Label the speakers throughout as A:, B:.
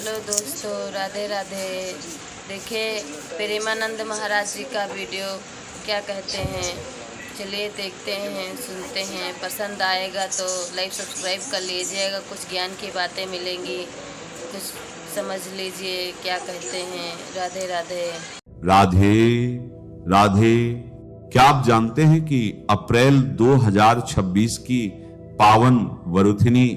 A: Hello दोस्तों, राधे राधे। देखिए प्रेमानंद महाराज जी का वीडियो क्या कहते हैं, चलिए देखते हैं, सुनते हैं। पसंद आएगा तो लाइक सब्सक्राइब कर लीजिएगा, कुछ ज्ञान की बातें मिलेंगी, कुछ समझ लीजिए क्या कहते हैं। राधे राधे।
B: राधे राधे। क्या आप जानते हैं कि अप्रैल 2026 की पावन वरुथिनी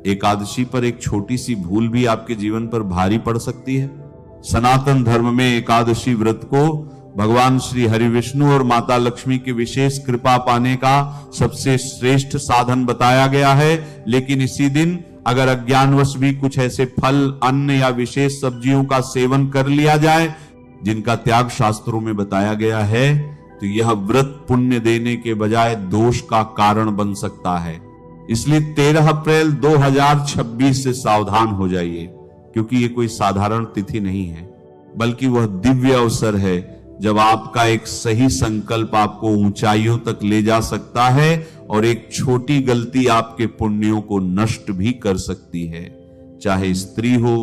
B: एकादशी पर एक छोटी सी भूल भी आपके जीवन पर भारी पड़ सकती है। सनातन धर्म में एकादशी व्रत को भगवान श्री हरि विष्णु और माता लक्ष्मी की विशेष कृपा पाने का सबसे श्रेष्ठ साधन बताया गया है। लेकिन इसी दिन अगर अज्ञानवश भी कुछ ऐसे फल, अन्न या विशेष सब्जियों का सेवन कर लिया जाए जिनका त्याग शास्त्रों में बताया गया है, तो यह व्रत पुण्य देने के बजाय दोष का कारण बन सकता है। इसलिए 13 अप्रैल 2026 से सावधान हो जाइए, क्योंकि ये कोई साधारण तिथि नहीं है, बल्कि वह दिव्य अवसर है जब आपका एक सही संकल्प आपको ऊंचाइयों तक ले जा सकता है और एक छोटी गलती आपके पुण्यों को नष्ट भी कर सकती है। चाहे स्त्री हो,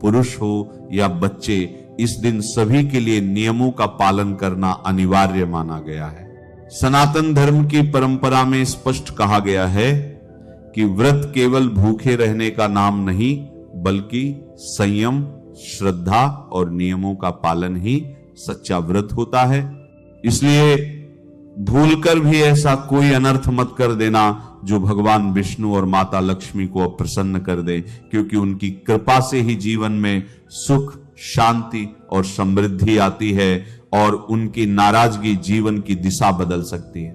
B: पुरुष हो या बच्चे, इस दिन सभी के लिए नियमों का पालन करना अनिवार्य माना गया है। सनातन धर्म की परंपरा में स्पष्ट कहा गया है कि व्रत केवल भूखे रहने का नाम नहीं, बल्कि संयम, श्रद्धा और नियमों का पालन ही सच्चा व्रत होता है। इसलिए भूलकर भी ऐसा कोई अनर्थ मत कर देना जो भगवान विष्णु और माता लक्ष्मी को अप्रसन्न कर दे, क्योंकि उनकी कृपा से ही जीवन में सुख, शांति और समृद्धि आती है और उनकी नाराजगी जीवन की दिशा बदल सकती है।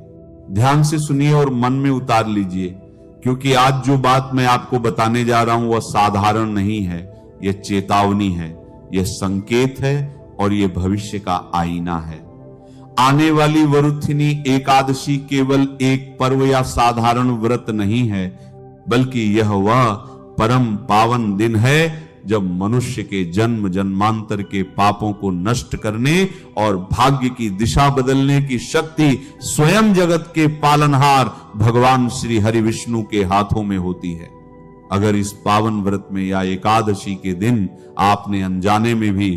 B: ध्यान से सुनिए और मन में उतार लीजिए, क्योंकि आज जो बात मैं आपको बताने जा रहा हूं वह साधारण नहीं है। यह चेतावनी है, यह संकेत है और यह भविष्य का आईना है। आने वाली वरुथिनी एकादशी केवल एक पर्व या साधारण व्रत नहीं है, बल्कि यह वह परम पावन दिन है जब मनुष्य के जन्म जन्मांतर के पापों को नष्ट करने और भाग्य की दिशा बदलने की शक्ति स्वयं जगत के पालनहार भगवान श्री हरि विष्णु के हाथों में होती है। अगर इस पावन व्रत में या एकादशी के दिन आपने अनजाने में भी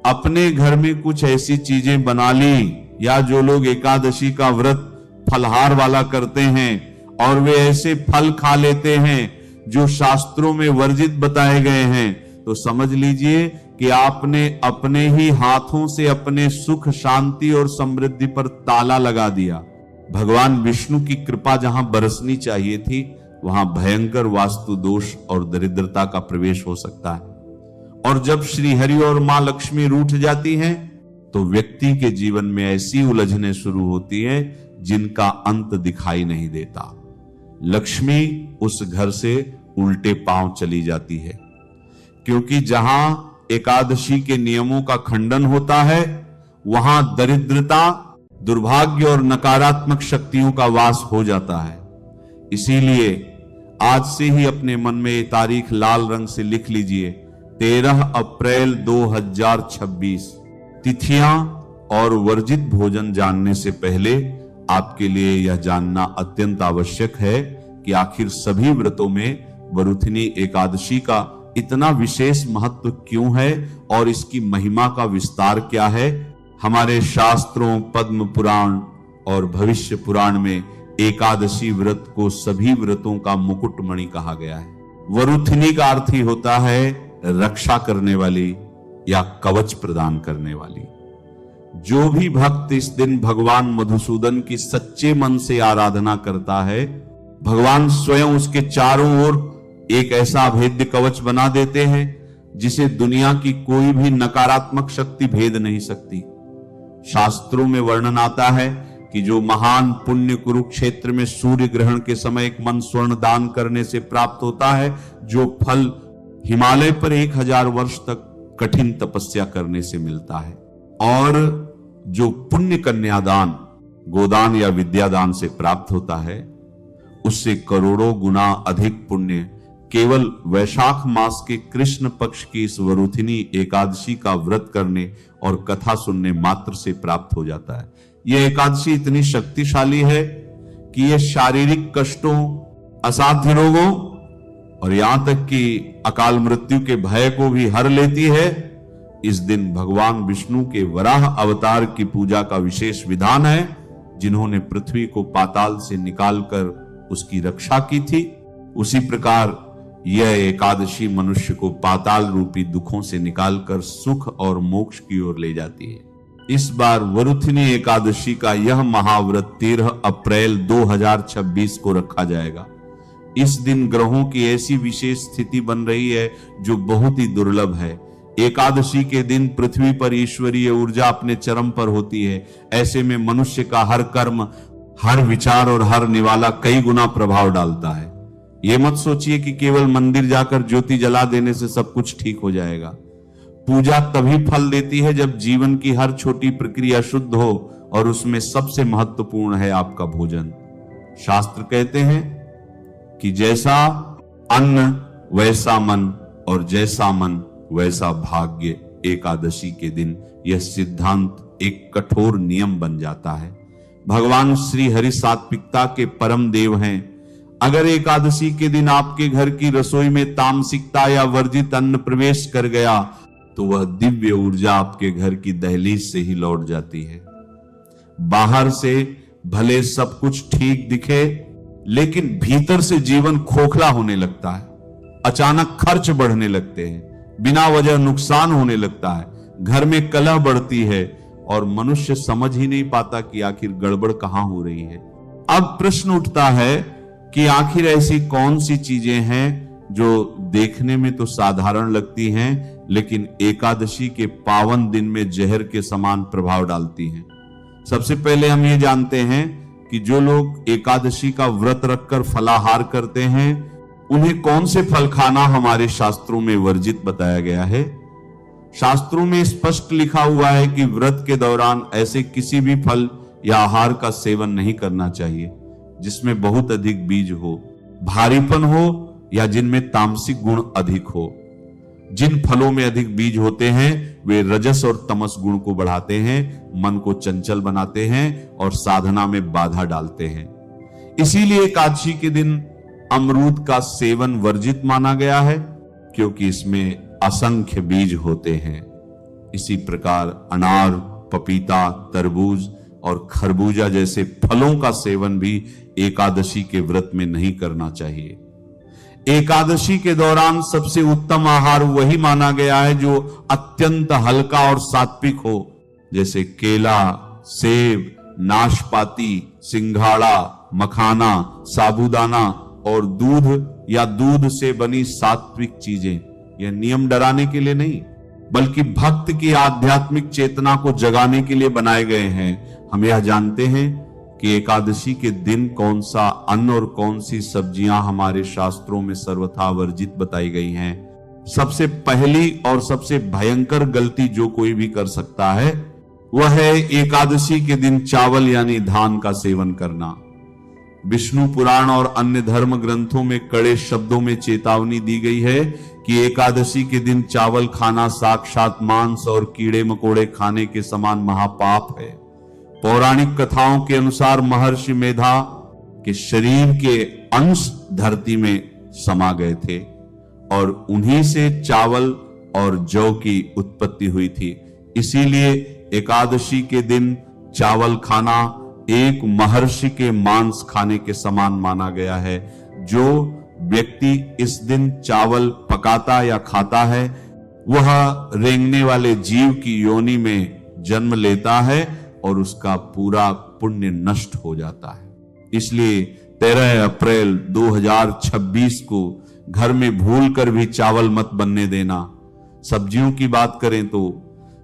B: अपने घर में कुछ ऐसी चीजें बना ली, या जो लोग एकादशी का व्रत फलहार वाला करते हैं और वे ऐसे फल खा लेते हैं जो शास्त्रों में वर्जित बताए गए हैं, तो समझ लीजिए कि आपने अपने ही हाथों से अपने सुख, शांति और समृद्धि पर ताला लगा दिया। भगवान विष्णु की कृपा जहां बरसनी चाहिए थी, वहां भयंकर वास्तु दोष और दरिद्रता का प्रवेश हो सकता है। और जब श्री हरि और मां लक्ष्मी रूठ जाती हैं, तो व्यक्ति के जीवन में ऐसी उलझनें शुरू होती हैं जिनका अंत दिखाई नहीं देता। लक्ष्मी उस घर से उल्टे पांव चली जाती है, क्योंकि जहां एकादशी के नियमों का खंडन होता है, वहां दरिद्रता, दुर्भाग्य और नकारात्मक शक्तियों का वास हो जाता है। इसीलिए आज से ही अपने मन में ये तारीख लाल रंग से लिख लीजिए, 13 अप्रैल 2026। तिथियां और वर्जित भोजन जानने से पहले आपके लिए यह जानना अत्यंत आवश्यक है कि आखिर सभी व्रतों में वरुथिनी एकादशी का इतना विशेष महत्व क्यों है और इसकी महिमा का विस्तार क्या है। हमारे शास्त्रों, पद्म पुराण और भविष्य पुराण में एकादशी व्रत को सभी व्रतों का मुकुटमणि कहा गया है। वरुथिनी का अर्थ ही होता है रक्षा करने वाली या कवच प्रदान करने वाली। जो भी भक्त इस दिन भगवान मधुसूदन की सच्चे मन से आराधना करता है, भगवान स्वयं उसके चारों ओर एक ऐसा अभेद्य कवच बना देते हैं जिसे दुनिया की कोई भी नकारात्मक शक्ति भेद नहीं सकती। शास्त्रों में वर्णन आता है कि जो महान पुण्य कुरुक्षेत्र में सूर्य ग्रहण के समय एक मन स्वर्ण दान करने से प्राप्त होता है, जो फल हिमालय पर 1000 वर्ष तक कठिन तपस्या करने से मिलता है, और जो पुण्य कन्यादान, गोदान या विद्यादान से प्राप्त होता है, उससे करोड़ों गुना अधिक पुण्य केवल वैशाख मास के कृष्ण पक्ष की इस वरुथिनी एकादशी का व्रत करने और कथा सुनने मात्र से प्राप्त हो जाता है। यह एकादशी इतनी शक्तिशाली है कि यह शारीरिक कष्टों, असाध्य रोगों और यहां तक कि अकाल मृत्यु के भय को भी हर लेती है। इस दिन भगवान विष्णु के वराह अवतार की पूजा का विशेष विधान है, जिन्होंने पृथ्वी को पाताल से निकालकर उसकी रक्षा की थी। उसी प्रकार यह एकादशी मनुष्य को पाताल रूपी दुखों से निकालकर सुख और मोक्ष की ओर ले जाती है। इस बार वरुथिनी एकादशी का यह महाव्रत 13 अप्रैल 2026 को रखा जाएगा। इस दिन ग्रहों की ऐसी विशेष स्थिति बन रही है जो बहुत ही दुर्लभ है। एकादशी के दिन पृथ्वी पर ईश्वरीय ऊर्जा अपने चरम पर होती है। ऐसे में मनुष्य का हर कर्म, हर विचार और हर निवाला कई गुना प्रभाव डालता है। ये मत सोचिए कि केवल मंदिर जाकर ज्योति जला देने से सब कुछ ठीक हो जाएगा। पूजा तभी फल देती है जब जीवन की हर छोटी प्रक्रिया शुद्ध हो, और उसमें सबसे महत्वपूर्ण है आपका भोजन। शास्त्र कहते हैं कि जैसा अन्न वैसा मन, और जैसा मन वैसा भाग्य। एकादशी के दिन यह सिद्धांत एक कठोर नियम बन जाता है। भगवान श्री हरि सात्विकता के परम देव हैं। अगर एकादशी के दिन आपके घर की रसोई में तामसिकता या वर्जित अन्न प्रवेश कर गया तो वह दिव्य ऊर्जा आपके घर की दहलीज से ही लौट जाती है। बाहर से भले सब कुछ ठीक दिखे, लेकिन भीतर से जीवन खोखला होने लगता है। अचानक खर्च बढ़ने लगते हैं, बिना वजह नुकसान होने लगता है, घर में कलह बढ़ती है और मनुष्य समझ ही नहीं पाता कि आखिर गड़बड़ कहां हो रही है। अब प्रश्न उठता है कि आखिर ऐसी कौन सी चीजें हैं जो देखने में तो साधारण लगती हैं, लेकिन एकादशी के पावन दिन में जहर के समान प्रभाव डालती हैं। सबसे पहले हम ये जानते हैं कि जो लोग एकादशी का व्रत रखकर फलाहार करते हैं, उन्हें कौन से फल खाना हमारे शास्त्रों में वर्जित बताया गया है। शास्त्रों में स्पष्ट लिखा हुआ है कि व्रत के दौरान ऐसे किसी भी फल या आहार का सेवन नहीं करना चाहिए जिसमें बहुत अधिक बीज हो, भारीपन हो, या जिनमें तामसिक गुण अधिक हो। जिन फलों में अधिक बीज होते हैं वे रजस और तमस गुण को बढ़ाते हैं, मन को चंचल बनाते हैं और साधना में बाधा डालते हैं। इसीलिए एकादशी के दिन अमरूद का सेवन वर्जित माना गया है, क्योंकि इसमें असंख्य बीज होते हैं। इसी प्रकार अनार, पपीता, तरबूज और खरबूजा जैसे फलों का सेवन भी एकादशी के व्रत में नहीं करना चाहिए। एकादशी के दौरान सबसे उत्तम आहार वही माना गया है जो अत्यंत हल्का और सात्विक हो, जैसे केला, सेब, नाशपाती, सिंघाड़ा, मखाना, साबूदाना और दूध या दूध से बनी सात्विक चीजें। यह नियम डराने के लिए नहीं, बल्कि भक्त की आध्यात्मिक चेतना को जगाने के लिए बनाए गए हैं। हम यह जानते हैं कि एकादशी के दिन कौन सा अन्न और कौन सी सब्जियां हमारे शास्त्रों में सर्वथा वर्जित बताई गई हैं। सबसे पहली और सबसे भयंकर गलती जो कोई भी कर सकता है वह है एकादशी के दिन चावल यानी धान का सेवन करना। विष्णु पुराण और अन्य धर्म ग्रंथों में कड़े शब्दों में चेतावनी दी गई है कि एकादशी के दिन चावल खाना साक्षात मांस और कीड़े मकोड़े खाने के समान महापाप है। पौराणिक कथाओं के अनुसार महर्षि मेधा के शरीर के अंश धरती में समा गए थे और उन्हीं से चावल और जौ की उत्पत्ति हुई थी। इसीलिए एकादशी के दिन चावल खाना एक महर्षि के मांस खाने के समान माना गया है। जो व्यक्ति इस दिन चावल पकाता या खाता है वह रेंगने वाले जीव की योनि में जन्म लेता है और उसका पूरा पुण्य नष्ट हो जाता है। इसलिए 13 अप्रैल 2026 को घर में भूल कर भी चावल मत बनने देना। सब्जियों की बात करें तो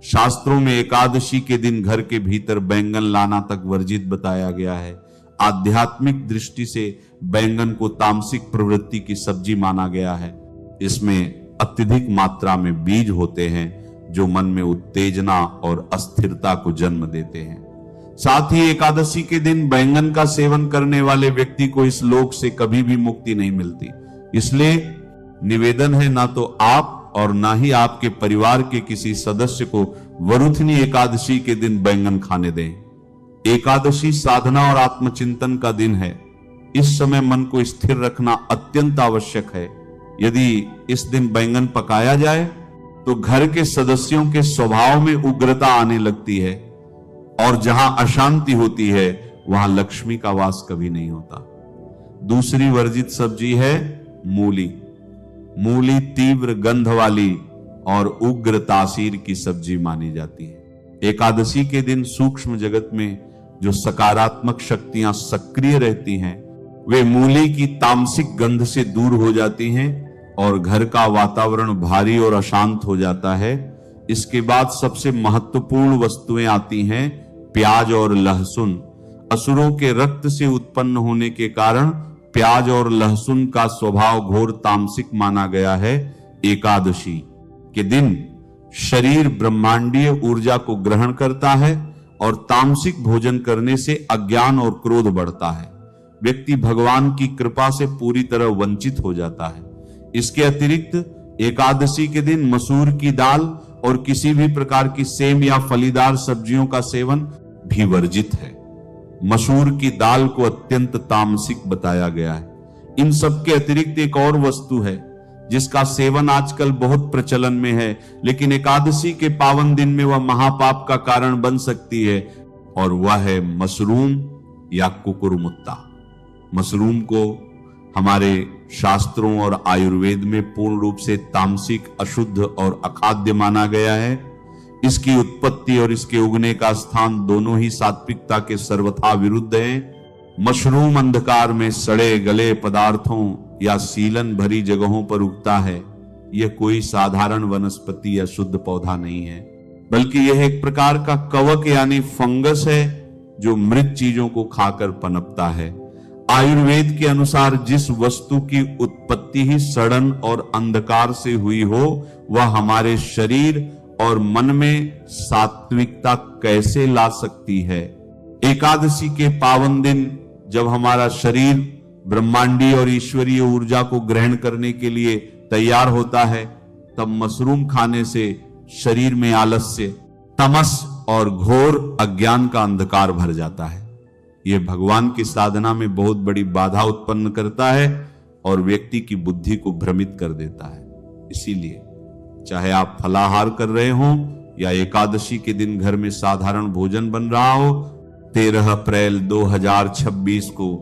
B: शास्त्रों में एकादशी के दिन घर के भीतर बैंगन लाना तक वर्जित बताया गया है। आध्यात्मिक दृष्टि से बैंगन को तामसिक प्रवृत्ति की सब्जी माना गया है। इसमें अत्यधिक मात्रा में बीज होते हैं जो मन में उत्तेजना और अस्थिरता को जन्म देते हैं। साथ ही एकादशी के दिन बैंगन का सेवन करने वाले व्यक्ति को इस लोक से कभी भी मुक्ति नहीं मिलती। इसलिए निवेदन है, ना तो आप और ना ही आपके परिवार के किसी सदस्य को वरुथिनी एकादशी के दिन बैंगन खाने दें। एकादशी साधना और आत्मचिंतन का दिन है। इस समय मन को स्थिर रखना अत्यंत आवश्यक है। यदि इस दिन बैंगन पकाया जाए तो घर के सदस्यों के स्वभाव में उग्रता आने लगती है, और जहां अशांति होती है वहां लक्ष्मी का वास कभी नहीं होता। दूसरी वर्जित सब्जी है मूली। मूली तीव्र गंध वाली और उग्र तासीर की सब्जी मानी जाती है। एकादशी के दिन सूक्ष्म जगत में जो सकारात्मक शक्तियां सक्रिय रहती हैं, वे मूली की तामसिक गंध से दूर हो जाती हैं और घर का वातावरण भारी और अशांत हो जाता है। इसके बाद सबसे महत्वपूर्ण वस्तुएं आती हैं प्याज और लहसुन। असुरों के रक्त से उत्पन्न होने के कारण प्याज और लहसुन का स्वभाव घोर तामसिक माना गया है। एकादशी के दिन शरीर ब्रह्मांडीय ऊर्जा को ग्रहण करता है और तामसिक भोजन करने से अज्ञान और क्रोध बढ़ता है। व्यक्ति भगवान की कृपा से पूरी तरह वंचित हो जाता है। इसके अतिरिक्त एकादशी के दिन मसूर की दाल और किसी भी प्रकार की सेम या फलीदार सब्जियों का सेवन भी वर्जित है। मसूर की दाल को अत्यंत तामसिक बताया गया है। इन सब के अतिरिक्त एक और वस्तु है जिसका सेवन आजकल बहुत प्रचलन में है, लेकिन एकादशी के पावन दिन में वह महापाप का कारण बन सकती है, और वह है मशरूम या कुकुरमुत्ता। मशरूम को हमारे शास्त्रों और आयुर्वेद में पूर्ण रूप से तामसिक, अशुद्ध और अखाद्य माना गया है। इसकी उत्पत्ति और इसके उगने का स्थान दोनों ही सात्विकता के सर्वथा विरुद्ध हैं। मशरूम अंधकार में सड़े गले पदार्थों या सीलन भरी जगहों पर उगता है। यह कोई साधारण वनस्पति या शुद्ध पौधा नहीं है, बल्कि यह एक प्रकार का कवक यानी फंगस है जो मृत चीजों को खाकर पनपता है। आयुर्वेद के अनुसार जिस वस्तु की उत्पत्ति ही सड़न और अंधकार से हुई हो, वह हमारे शरीर और मन में सात्विकता कैसे ला सकती है। एकादशी के पावन दिन जब हमारा शरीर ब्रह्मांडीय और ईश्वरीय ऊर्जा को ग्रहण करने के लिए तैयार होता है, तब मशरूम खाने से शरीर में आलस्य, तमस और घोर अज्ञान का अंधकार भर जाता है। यह भगवान की साधना में बहुत बड़ी बाधा उत्पन्न करता है और व्यक्ति की बुद्धि को भ्रमित कर देता है। इसीलिए चाहे आप फलाहार कर रहे हो या एकादशी के दिन घर में साधारण भोजन बन रहा हो, 13 अप्रैल 2026 को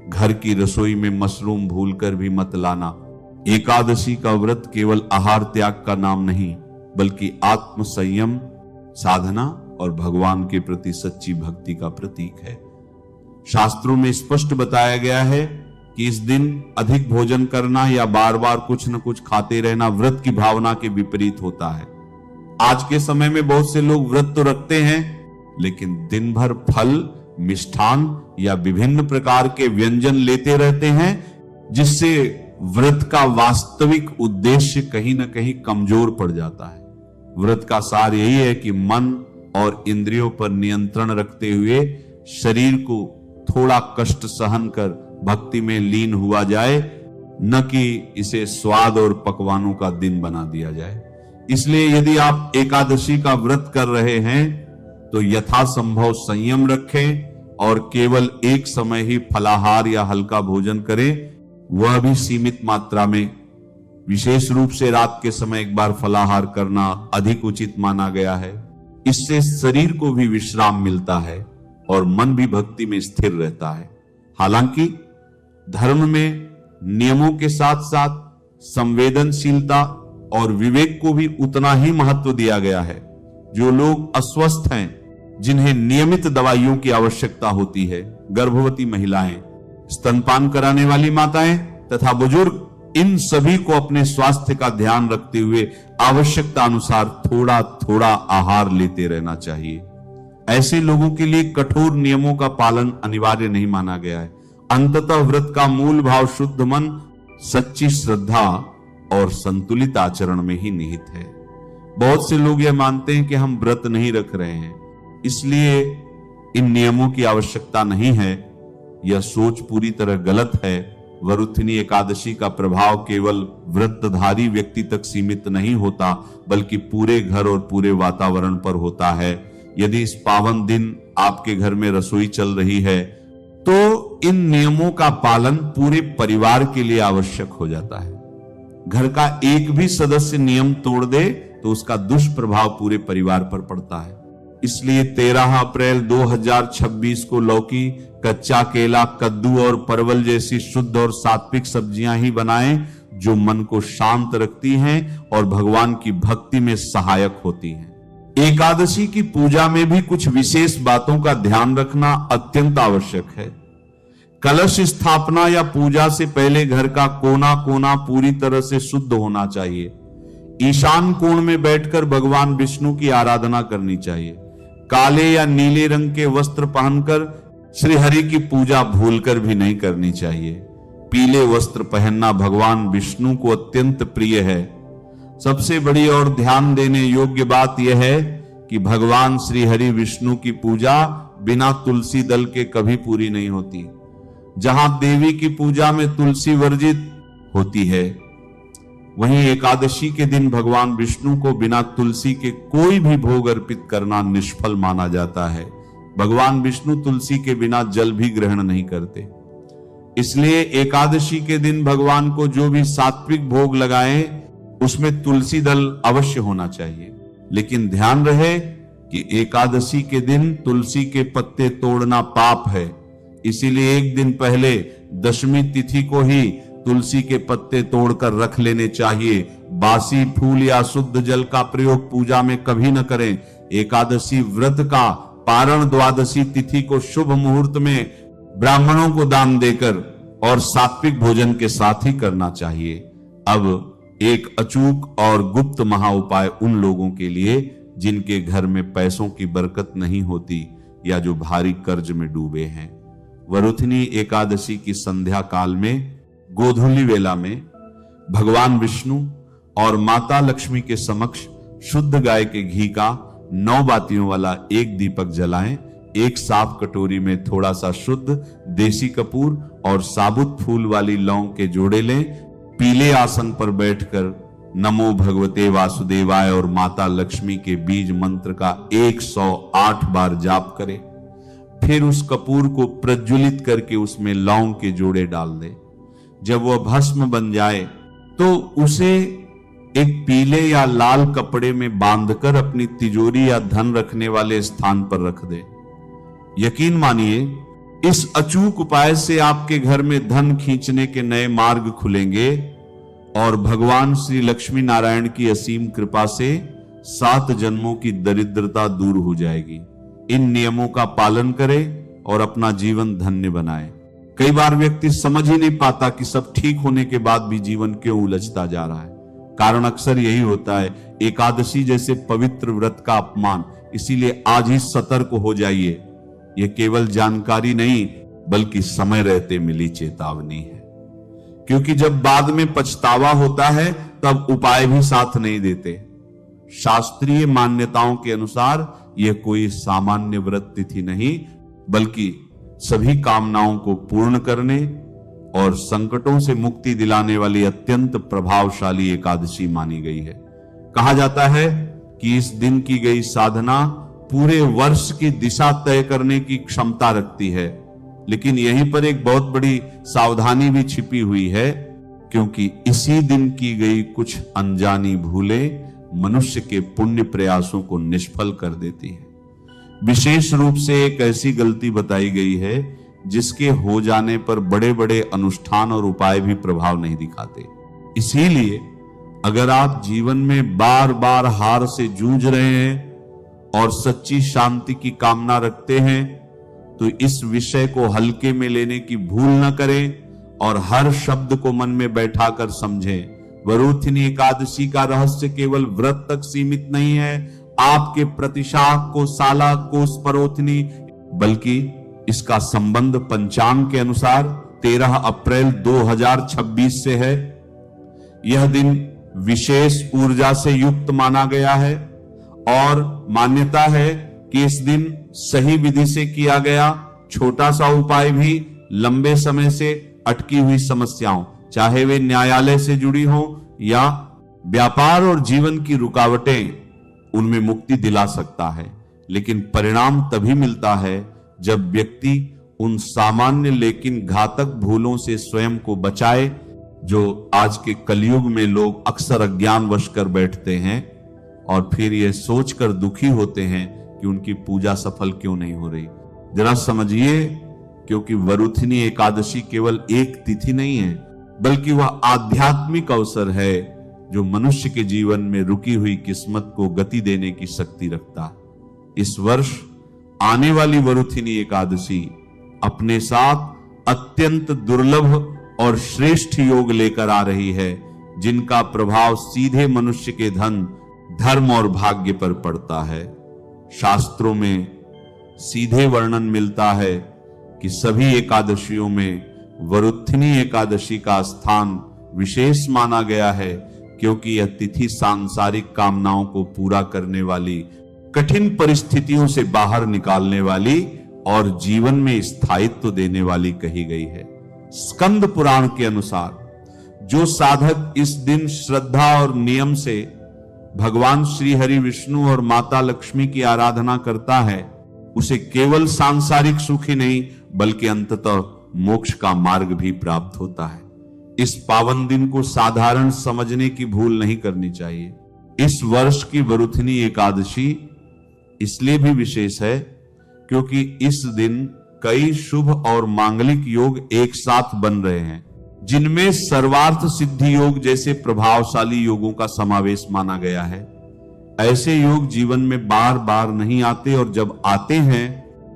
B: घर की रसोई में मशरूम भूलकर भी मत लाना। एकादशी का व्रत केवल आहार त्याग का नाम नहीं, बल्कि आत्म संयम, साधना और भगवान के प्रति सच्ची भक्ति का प्रतीक है। शास्त्रों में स्पष्ट बताया गया है कि इस दिन अधिक भोजन करना या बार बार कुछ न कुछ खाते रहना व्रत की भावना के विपरीत होता है। आज के समय में बहुत से लोग व्रत तो रखते हैं, लेकिन दिन भर फल, मिष्ठान या विभिन्न प्रकार के व्यंजन लेते रहते हैं, जिससे व्रत का वास्तविक उद्देश्य कहीं न कहीं कमजोर पड़ जाता है। व्रत का सार यही है कि मन और इंद्रियों पर नियंत्रण रखते हुए शरीर को थोड़ा कष्ट सहन कर भक्ति में लीन हुआ जाए, न कि इसे स्वाद और पकवानों का दिन बना दिया जाए। इसलिए यदि आप एकादशी का व्रत कर रहे हैं तो यथासंभव संयम रखें और केवल एक समय ही फलाहार या हल्का भोजन करें, वह भी सीमित मात्रा में। विशेष रूप से रात के समय एक बार फलाहार करना अधिक उचित माना गया है। इससे शरीर को भी विश्राम मिलता है और मन भी भक्ति में स्थिर रहता है। हालांकि धर्म में नियमों के साथ साथ संवेदनशीलता और विवेक को भी उतना ही महत्व दिया गया है। जो लोग अस्वस्थ हैं, जिन्हें नियमित दवाइयों की आवश्यकता होती है, गर्भवती महिलाएं, स्तनपान कराने वाली माताएं तथा बुजुर्ग, इन सभी को अपने स्वास्थ्य का ध्यान रखते हुए आवश्यकता अनुसार थोड़ा थोड़ा आहार लेते रहना चाहिए। ऐसे लोगों के लिए कठोर नियमों का पालन अनिवार्य नहीं माना गया है। अंततः व्रत का मूल भाव शुद्ध मन, सच्ची श्रद्धा और संतुलित आचरण में ही निहित है। बहुत से लोग यह मानते हैं कि हम व्रत नहीं रख रहे हैं, इसलिए इन नियमों की आवश्यकता नहीं है। यह सोच पूरी तरह गलत है। वरुथिनी एकादशी का प्रभाव केवल व्रतधारी व्यक्ति तक सीमित नहीं होता, बल्कि पूरे घर और पूरे वातावरण पर होता है। यदि इस पावन दिन आपके घर में रसोई चल रही है तो इन नियमों का पालन पूरे परिवार के लिए आवश्यक हो जाता है। घर का एक भी सदस्य नियम तोड़ दे तो उसका दुष्प्रभाव पूरे परिवार पर पड़ता है। इसलिए 13 अप्रैल 2026 को लौकी, कच्चा केला, कद्दू और परवल जैसी शुद्ध और सात्विक सब्जियां ही बनाएं जो मन को शांत रखती हैं और भगवान की भक्ति में सहायक होती हैं। एकादशी की पूजा में भी कुछ विशेष बातों का ध्यान रखना अत्यंत आवश्यक है। कलश स्थापना या पूजा से पहले घर का कोना कोना पूरी तरह से शुद्ध होना चाहिए। ईशान कोण में बैठकर भगवान विष्णु की आराधना करनी चाहिए। काले या नीले रंग के वस्त्र पहनकर श्री हरि की पूजा भूलकर भी नहीं करनी चाहिए। पीले वस्त्र पहनना भगवान विष्णु को अत्यंत प्रिय है। सबसे बड़ी और ध्यान देने योग्य बात यह है कि भगवान श्री हरि विष्णु की पूजा बिना तुलसी दल के कभी पूरी नहीं होती। जहां देवी की पूजा में तुलसी वर्जित होती है, वहीं एकादशी के दिन भगवान विष्णु को बिना तुलसी के कोई भी भोग अर्पित करना निष्फल माना जाता है। भगवान विष्णु तुलसी के बिना जल भी ग्रहण नहीं करते। इसलिए एकादशी के दिन भगवान को जो भी सात्विक भोग लगाएं उसमें तुलसी दल अवश्य होना चाहिए। लेकिन ध्यान रहे कि एकादशी के दिन तुलसी के पत्ते तोड़ना पाप है। इसीलिए एक दिन पहले दशमी तिथि को ही तुलसी के पत्ते तोड़कर रख लेने चाहिए। बासी फूल या शुद्ध जल का प्रयोग पूजा में कभी न करें। एकादशी व्रत का पारण द्वादशी तिथि को शुभ मुहूर्त में ब्राह्मणों को दान देकर और सात्विक भोजन के साथ ही करना चाहिए। अब एक अचूक और गुप्त महा उपाय उन लोगों के लिए जिनके घर में पैसों की बरकत नहीं होती या जो भारी कर्ज में डूबे हैं। वरुथनी एकादशी की संध्या काल में गोधूली वेला में भगवान विष्णु और माता लक्ष्मी के समक्ष शुद्ध गाय के घी का 9 बातियों वाला एक दीपक जलाएं। एक साफ कटोरी में थोड़ा सा शुद्ध देसी कपूर और साबुत फूल वाली लौंग के जोड़े लें। पीले आसन पर बैठकर नमो भगवते वासुदेवाय और माता लक्ष्मी के बीज मंत्र का 108 बार जाप करें। फिर उस कपूर को प्रज्वलित करके उसमें लौंग के जोड़े डाल दे। जब वह भस्म बन जाए तो उसे एक पीले या लाल कपड़े में बांधकर अपनी तिजोरी या धन रखने वाले स्थान पर रख दे। यकीन मानिए, इस अचूक उपाय से आपके घर में धन खींचने के नए मार्ग खुलेंगे और भगवान श्री लक्ष्मी नारायण की असीम कृपा से 7 जन्मों की दरिद्रता दूर हो जाएगी। इन नियमों का पालन करें और अपना जीवन धन्य बनाएं। कई बार व्यक्ति समझ ही नहीं पाता कि सब ठीक होने के बाद भी जीवन क्यों उलझता जा रहा है। कारण अक्सर यही होता है, एकादशी जैसे पवित्र व्रत का अपमान। इसीलिए आज ही सतर्क हो जाइए। यह केवल जानकारी नहीं बल्कि समय रहते मिली चेतावनी है, क्योंकि जब बाद में पछतावा होता है तब उपाय भी साथ नहीं देते। शास्त्रीय मान्यताओं के अनुसार यह कोई सामान्य व्रत तिथि नहीं बल्कि सभी कामनाओं को पूर्ण करने और संकटों से मुक्ति दिलाने वाली अत्यंत प्रभावशाली एकादशी मानी गई है। कहा जाता है कि इस दिन की गई साधना पूरे वर्ष की दिशा तय करने की क्षमता रखती है। लेकिन यहीं पर एक बहुत बड़ी सावधानी भी छिपी हुई है, क्योंकि इसी दिन की गई कुछ अनजानी भूलें मनुष्य के पुण्य प्रयासों को निष्फल कर देती है। विशेष रूप से एक ऐसी गलती बताई गई है जिसके हो जाने पर बड़े बड़े अनुष्ठान और उपाय भी प्रभाव नहीं दिखाते। इसीलिए अगर आप जीवन में बार बार हार से जूझ रहे हैं और सच्ची शांति की कामना रखते हैं तो इस विषय को हल्के में लेने की भूल न करें और हर शब्द को मन में बैठाकर समझें। वरुथिनी एकादशी का रहस्य केवल व्रत तक सीमित नहीं है, आपके प्रतिशाख को साला कोस परोथनी, बल्कि इसका संबंध पंचांग के अनुसार 13 अप्रैल 2026 से है। यह दिन विशेष ऊर्जा से युक्त माना गया है और मान्यता है कि इस दिन सही विधि से किया गया छोटा सा उपाय भी लंबे समय से अटकी हुई समस्याओं, चाहे वे न्यायालय से जुड़ी हो या व्यापार और जीवन की रुकावटें, उनमें मुक्ति दिला सकता है। लेकिन परिणाम तभी मिलता है जब व्यक्ति उन सामान्य लेकिन घातक भूलों से स्वयं को बचाए जो आज के कलयुग में लोग अक्सर अज्ञानवश कर बैठते हैं और फिर ये सोचकर दुखी होते हैं कि उनकी पूजा सफल क्यों नहीं हो रही। जरा समझिए, क्योंकि वरुथिनी एकादशी केवल एक तिथि नहीं है, बल्कि वह आध्यात्मिक अवसर है जो मनुष्य के जीवन में रुकी हुई किस्मत को गति देने की शक्ति रखता है। इस वर्ष आने वाली वरुथिनी एकादशी अपने साथ अत्यंत दुर्लभ और श्रेष्ठ योग लेकर आ रही है, जिनका प्रभाव सीधे मनुष्य के धन, धर्म और भाग्य पर पड़ता है। शास्त्रों में सीधे वर्णन मिलता है कि सभी एकादशियों में वरुथिनी एकादशी का स्थान विशेष माना गया है, क्योंकि यह तिथि सांसारिक कामनाओं को पूरा करने वाली, कठिन परिस्थितियों से बाहर निकालने वाली और जीवन में स्थायित्व देने वाली कही गई है। स्कंद पुराण के अनुसार जो साधक इस दिन श्रद्धा और नियम से भगवान श्री हरि विष्णु और माता लक्ष्मी की आराधना करता है, उसे केवल सांसारिक सुख ही नहीं बल्कि अंततः मोक्ष का मार्ग भी प्राप्त होता है। इस पावन दिन को साधारण समझने की भूल नहीं करनी चाहिए। इस वर्ष की वरुथिनी एकादशी इसलिए भी विशेष है क्योंकि इस दिन कई शुभ और मांगलिक योग एक साथ बन रहे हैं, जिनमें सर्वार्थ सिद्धि योग जैसे प्रभावशाली योगों का समावेश माना गया है। ऐसे योग जीवन में बार बार नहीं आते और जब आते हैं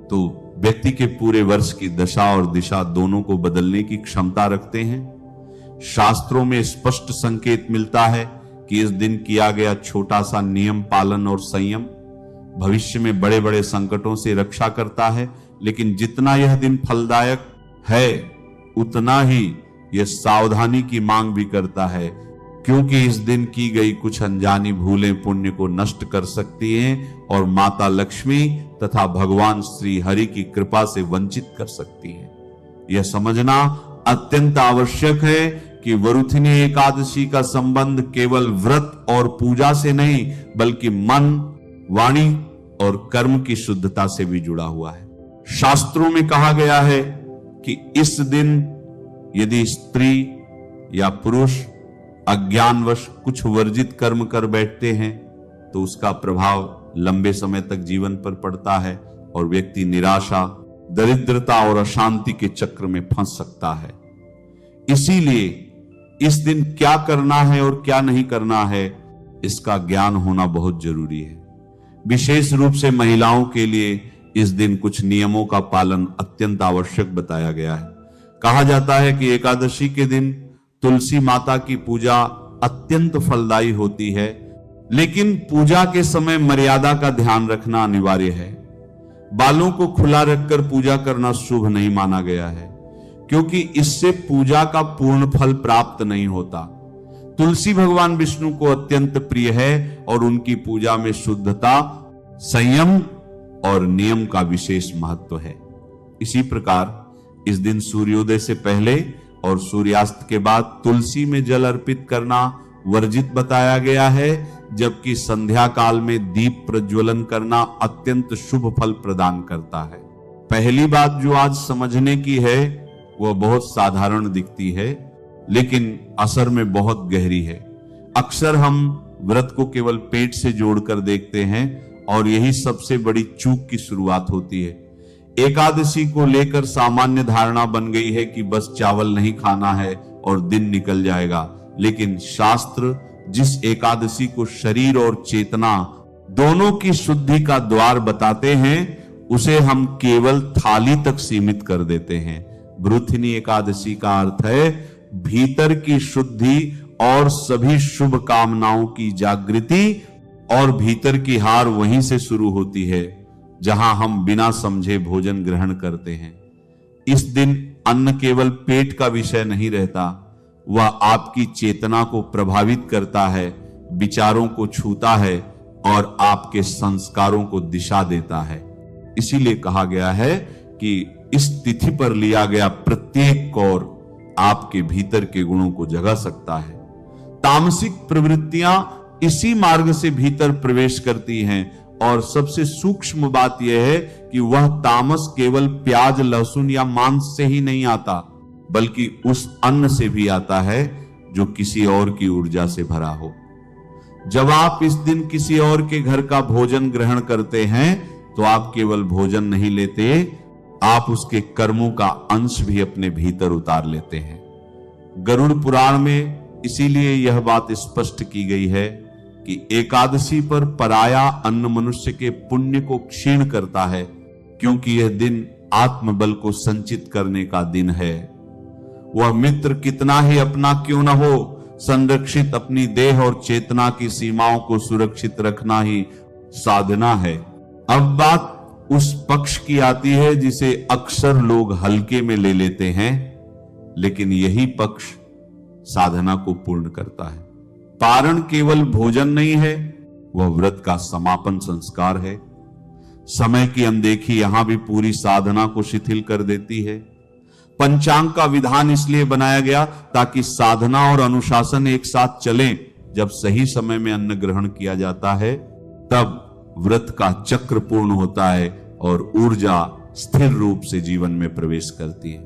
B: तो व्यक्ति के पूरे वर्ष की दशा और दिशा दोनों को बदलने की क्षमता रखते हैं। शास्त्रों में स्पष्ट संकेत मिलता है कि इस दिन किया गया छोटा सा नियम पालन और संयम भविष्य में बड़े बड़े संकटों से रक्षा करता है, लेकिन जितना यह दिन फलदायक है उतना ही यह सावधानी की मांग भी करता है, क्योंकि इस दिन की गई कुछ अनजानी भूलें पुण्य को नष्ट कर सकती हैं और माता लक्ष्मी तथा भगवान श्री हरि की कृपा से वंचित कर सकती हैं। यह समझना अत्यंत आवश्यक है कि वरुथिनी एकादशी का संबंध केवल व्रत और पूजा से नहीं बल्कि मन, वाणी और कर्म की शुद्धता से भी जुड़ा हुआ है। शास्त्रों में कहा गया है कि इस दिन यदि स्त्री या पुरुष अज्ञानवश कुछ वर्जित कर्म कर बैठते हैं तो उसका प्रभाव लंबे समय तक जीवन पर पड़ता है और व्यक्ति निराशा, दरिद्रता और अशांति के चक्र में फंस सकता है। इसीलिए इस दिन क्या करना है और क्या नहीं करना है, इसका ज्ञान होना बहुत जरूरी है। विशेष रूप से महिलाओं के लिए इस दिन कुछ नियमों का पालन अत्यंत आवश्यक बताया गया है। कहा जाता है कि एकादशी के दिन तुलसी माता की पूजा अत्यंत फलदायी होती है, लेकिन पूजा के समय मर्यादा का ध्यान रखना अनिवार्य है। बालों को खुला रखकर पूजा करना शुभ नहीं माना गया है, क्योंकि इससे पूजा का पूर्ण फल प्राप्त नहीं होता। तुलसी भगवान विष्णु को अत्यंत प्रिय है और उनकी पूजा में शुद्धता, संयम और नियम का विशेष महत्व है। इसी प्रकार इस दिन सूर्योदय से पहले और सूर्यास्त के बाद तुलसी में जल अर्पित करना वर्जित बताया गया है, जबकि संध्या काल में दीप प्रज्वलन करना अत्यंत शुभ फल प्रदान करता है। पहली बात जो आज समझने की है वह बहुत साधारण दिखती है, लेकिन असर में बहुत गहरी है। अक्सर हम व्रत को केवल पेट से जोड़कर देखते हैं और यही सबसे बड़ी चूक की शुरुआत होती है। एकादशी को लेकर सामान्य धारणा बन गई है कि बस चावल नहीं खाना है और दिन निकल जाएगा, लेकिन शास्त्र जिस एकादशी को शरीर और चेतना दोनों की शुद्धि का द्वार बताते हैं उसे हम केवल थाली तक सीमित कर देते हैं। वरुथिनी एकादशी का अर्थ है भीतर की शुद्धि और सभी शुभ कामनाओं की जागृति, और भीतर की हार वहीं से शुरू होती है जहां हम बिना समझे भोजन ग्रहण करते हैं। इस दिन अन्न केवल पेट का विषय नहीं रहता, वह आपकी चेतना को प्रभावित करता है, विचारों को छूता है और आपके संस्कारों को दिशा देता है। इसीलिए कहा गया है कि इस तिथि पर लिया गया प्रत्येक कौर आपके भीतर के गुणों को जगा सकता है। तामसिक प्रवृत्तियां इसी मार्ग से भीतर प्रवेश करती हैं और सबसे सूक्ष्म बात यह है कि वह तामस केवल प्याज, लहसुन या मांस से ही नहीं आता, बल्कि उस अन्न से भी आता है जो किसी और की ऊर्जा से भरा हो। जब आप इस दिन किसी और के घर का भोजन ग्रहण करते हैं तो आप केवल भोजन नहीं लेते, आप उसके कर्मों का अंश भी अपने भीतर उतार लेते हैं। गरुड़ पुराण में इसीलिए यह बात स्पष्ट की गई है कि एकादशी पर पराया अन्न मनुष्य के पुण्य को क्षीण करता है, क्योंकि यह दिन आत्मबल को संचित करने का दिन है। वह मित्र कितना ही अपना क्यों न हो, संरक्षित अपनी देह और चेतना की सीमाओं को सुरक्षित रखना ही साधना है। अब बात उस पक्ष की आती है जिसे अक्सर लोग हल्के में ले लेते हैं, लेकिन यही पक्ष साधना को पूर्ण करता है। पारण केवल भोजन नहीं है, वह व्रत का समापन संस्कार है। समय की अनदेखी यहां भी पूरी साधना को शिथिल कर देती है। पंचांग का विधान इसलिए बनाया गया ताकि साधना और अनुशासन एक साथ चलें। जब सही समय में अन्न ग्रहण किया जाता है तब व्रत का चक्र पूर्ण होता है और ऊर्जा स्थिर रूप से जीवन में प्रवेश करती है।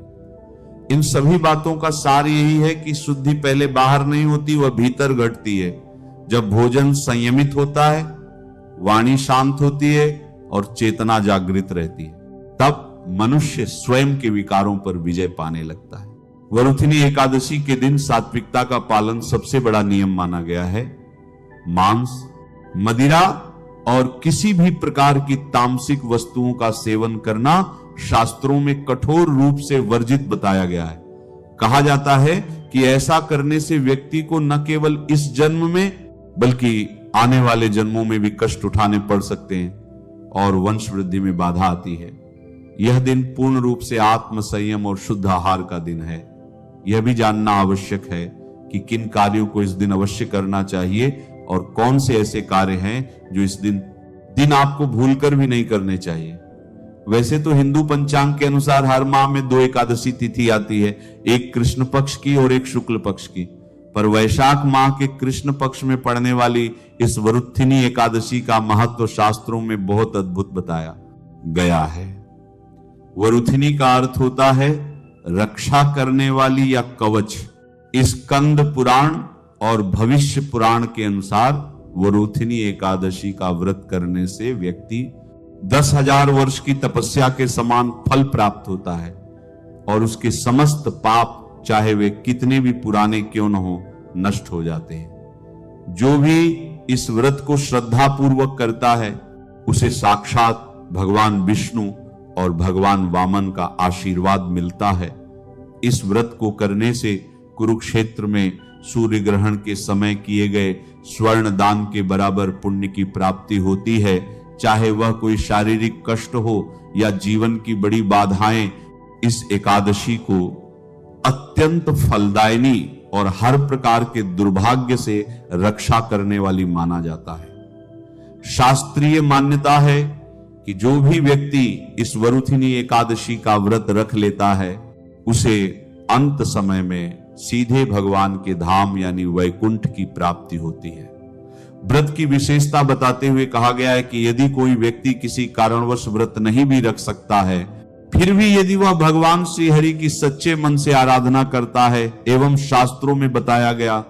B: इन सभी बातों का सार यही है कि शुद्धि पहले बाहर नहीं होती, वह भीतर घटती है। जब भोजन संयमित होता है, वाणी शांत होती है और चेतना जागृत रहती है, तब मनुष्य स्वयं के विकारों पर विजय पाने लगता है। वरुथिनी एकादशी के दिन सात्विकता का पालन सबसे बड़ा नियम माना गया है। मांस, मदिरा और किसी भी प्रकार की तामसिक वस्तुओं का सेवन करना शास्त्रों में कठोर रूप से वर्जित बताया गया है। कहा जाता है कि ऐसा करने से व्यक्ति को न केवल इस जन्म में बल्कि आने वाले जन्मों में भी कष्ट उठाने पड़ सकते हैं और वंश वृद्धि में बाधा आती है। यह दिन पूर्ण रूप से आत्म संयम और शुद्ध आहार का दिन है। यह भी जानना आवश्यक है कि किन कार्यों को इस दिन अवश्य करना चाहिए और कौन से ऐसे कार्य हैं जो इस दिन आपको भूलकर भी नहीं करने चाहिए। वैसे तो हिंदू पंचांग के अनुसार हर माह में 2 एकादशी तिथि आती है, एक कृष्ण पक्ष की और एक शुक्ल पक्ष की। पर वैशाख माह के कृष्ण पक्ष में पड़ने वाली इस वरुथिनी एकादशी का महत्व शास्त्रों में बहुत अद्भुत बताया गया है। वरुथिनी का अर्थ होता है रक्षा करने वाली या कवच। इस स्कंद पुराण और भविष्य पुराण के अनुसार वरुथिनी एकादशी का व्रत करने से व्यक्ति 10,000 वर्ष की तपस्या के समान फल प्राप्त होता है और उसके समस्त पाप, चाहे वे कितने भी पुराने क्यों न हो, नष्ट हो जाते हैं। जो भी इस व्रत को श्रद्धा पूर्वक करता है उसे साक्षात भगवान विष्णु और भगवान वामन का आशीर्वाद मिलता है। इस व्रत को करने से कुरुक्षेत्र में सूर्य ग्रहण के समय किए गए स्वर्ण दान के बराबर पुण्य की प्राप्ति होती है। चाहे वह कोई शारीरिक कष्ट हो या जीवन की बड़ी बाधाएं, इस एकादशी को अत्यंत फलदायिनी और हर प्रकार के दुर्भाग्य से रक्षा करने वाली माना जाता है। शास्त्रीय मान्यता है कि जो भी व्यक्ति इस वरुथिनी एकादशी का व्रत रख लेता है उसे अंत समय में सीधे भगवान के धाम यानी वैकुंठ की प्राप्ति होती है। व्रत की विशेषता बताते हुए कहा गया है कि यदि कोई व्यक्ति किसी कारणवश व्रत नहीं भी रख सकता है, फिर भी यदि वह भगवान श्री हरि की सच्चे मन से आराधना करता है एवं शास्त्रों में बताया गया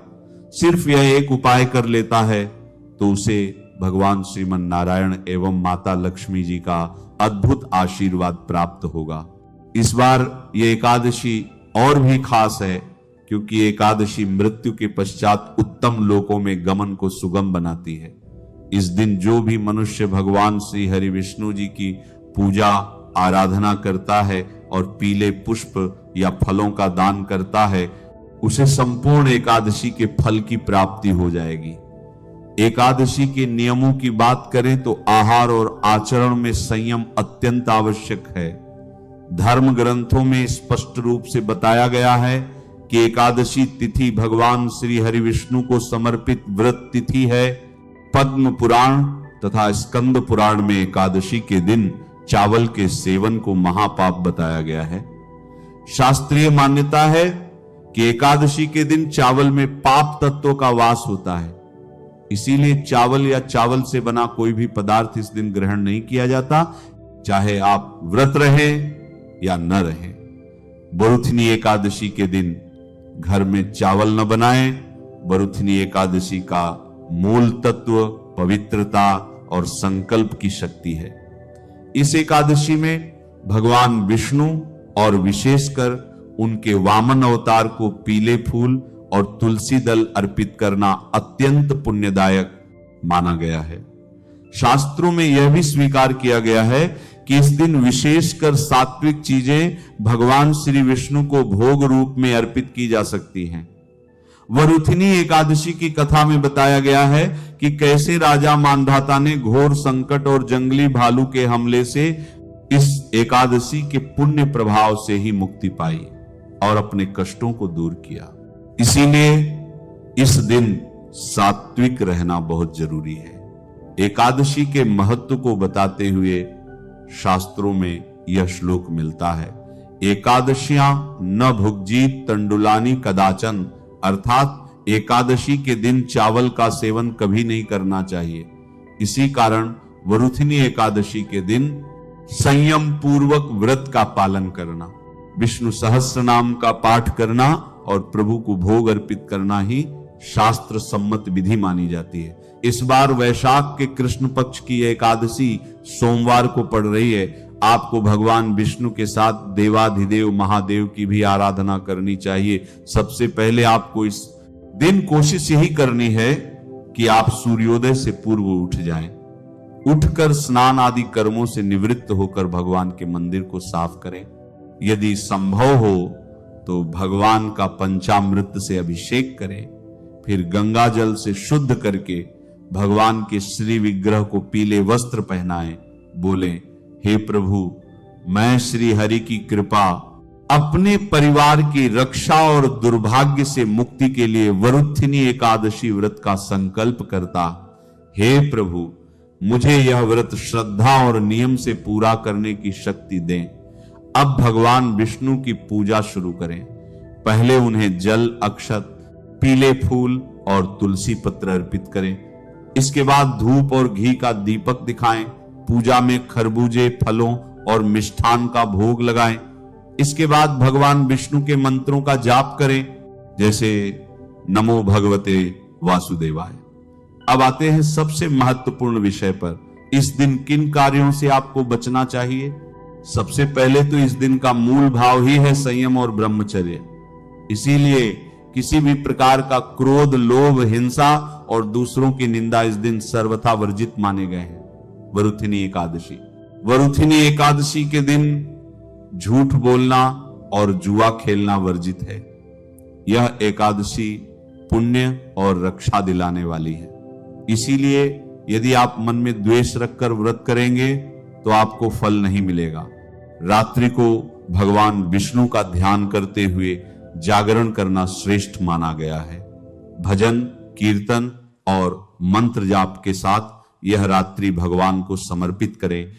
B: सिर्फ यह एक उपाय कर लेता है, तो उसे भगवान श्रीमन नारायण एवं माता लक्ष्मी जी का अद्भुत आशीर्वाद प्राप्त होगा। इस बार ये एकादशी और भी खास है क्योंकि एकादशी मृत्यु के पश्चात उत्तम लोकों में गमन को सुगम बनाती है। इस दिन जो भी मनुष्य भगवान श्री हरि विष्णु जी की पूजा आराधना करता है और पीले पुष्प या फलों का दान करता है, उसे संपूर्ण एकादशी के फल की प्राप्ति हो जाएगी। एकादशी के नियमों की बात करें तो आहार और आचरण में संयम अत्यंत आवश्यक है। धर्म ग्रंथों में स्पष्ट रूप से बताया गया है कि एकादशी तिथि भगवान श्री हरि विष्णु को समर्पित व्रत तिथि है। पद्म पुराण तथा स्कंद पुराण में एकादशी के दिन चावल के सेवन को महापाप बताया गया है। शास्त्रीय मान्यता है कि एकादशी के दिन चावल में पाप तत्वों का वास होता है, इसीलिए चावल या चावल से बना कोई भी पदार्थ इस दिन ग्रहण नहीं किया जाता, चाहे आप व्रत रहे या न रहे। वरुथिनी एकादशी के दिन घर में चावल न बनाएं। वरुथिनी एकादशी का मूल तत्व पवित्रता और संकल्प की शक्ति है। इस एकादशी में भगवान विष्णु और विशेषकर उनके वामन अवतार को पीले फूल और तुलसी दल अर्पित करना अत्यंत पुण्यदायक माना गया है। शास्त्रों में यह भी स्वीकार किया गया है कि इस दिन विशेषकर सात्विक चीजें भगवान श्री विष्णु को भोग रूप में अर्पित की जा सकती हैं। वरुथिनी एकादशी की कथा में बताया गया है कि कैसे राजा मांधाता ने घोर संकट और जंगली भालू के हमले से इस एकादशी के पुण्य प्रभाव से ही मुक्ति पाई और अपने कष्टों को दूर किया। इसीलिए इस दिन सात्विक रहना बहुत जरूरी है। एकादशी के महत्व को बताते हुए शास्त्रों में यह श्लोक मिलता है, एकादशियां न भुग्जीत तंडुलानी कदाचन, अर्थात एकादशी के दिन चावल का सेवन कभी नहीं करना चाहिए। इसी कारण वरुथिनी एकादशी के दिन संयम पूर्वक व्रत का पालन करना, विष्णु सहस्त्र नाम का पाठ करना और प्रभु को भोग अर्पित करना ही शास्त्र सम्मत विधि मानी जाती है। इस बार वैशाख के कृष्ण पक्ष की एकादशी सोमवार को पड़ रही है। आपको भगवान विष्णु के साथ देवाधिदेव महादेव की भी आराधना करनी चाहिए। सबसे पहले आपको इस दिन कोशिश यही करनी है कि आप सूर्योदय से पूर्व उठ जाएं। उठकर स्नान आदि कर्मों से निवृत्त होकर भगवान के मंदिर को साफ करें। यदि संभव हो तो भगवान का पंचामृत से अभिषेक करें। फिर गंगा जल से शुद्ध करके भगवान के श्री विग्रह को पीले वस्त्र पहनाएं। बोले, हे प्रभु, मैं श्री हरि की कृपा, अपने परिवार की रक्षा और दुर्भाग्य से मुक्ति के लिए वरुथिनी एकादशी व्रत का संकल्प करता। हे प्रभु, मुझे यह व्रत श्रद्धा और नियम से पूरा करने की शक्ति दें। अब भगवान विष्णु की पूजा शुरू करें। पहले उन्हें जल, अक्षत, पीले फूल और तुलसी पत्र अर्पित करें। इसके बाद धूप और घी का दीपक दिखाएं। पूजा में खरबूजे, फलों और मिष्ठान का भोग लगाएं। इसके बाद भगवान विष्णु के मंत्रों का जाप करें, जैसे नमो भगवते वासुदेवाय। अब आते हैं सबसे महत्वपूर्ण विषय पर। इस दिन किन कार्यों से आपको बचना चाहिए? सबसे पहले तो इस दिन का मूल भाव ही है संयम और ब्रह्मचर्य। इसीलिए किसी भी प्रकार का क्रोध, लोभ, हिंसा और दूसरों की निंदा इस दिन सर्वथा वर्जित माने गए हैं। वरुथिनी एकादशी, वरुथिनी एकादशी के दिन झूठ बोलना और जुआ खेलना वर्जित है। यह एकादशी पुण्य और रक्षा दिलाने वाली है। इसीलिए यदि आप मन में द्वेष रखकर व्रत करेंगे तो आपको फल नहीं मिलेगा। रात्रि को भगवान विष्णु का ध्यान करते हुए जागरण करना श्रेष्ठ माना गया है। भजन, कीर्तन और मंत्र जाप के साथ यह रात्रि भगवान को समर्पित करें।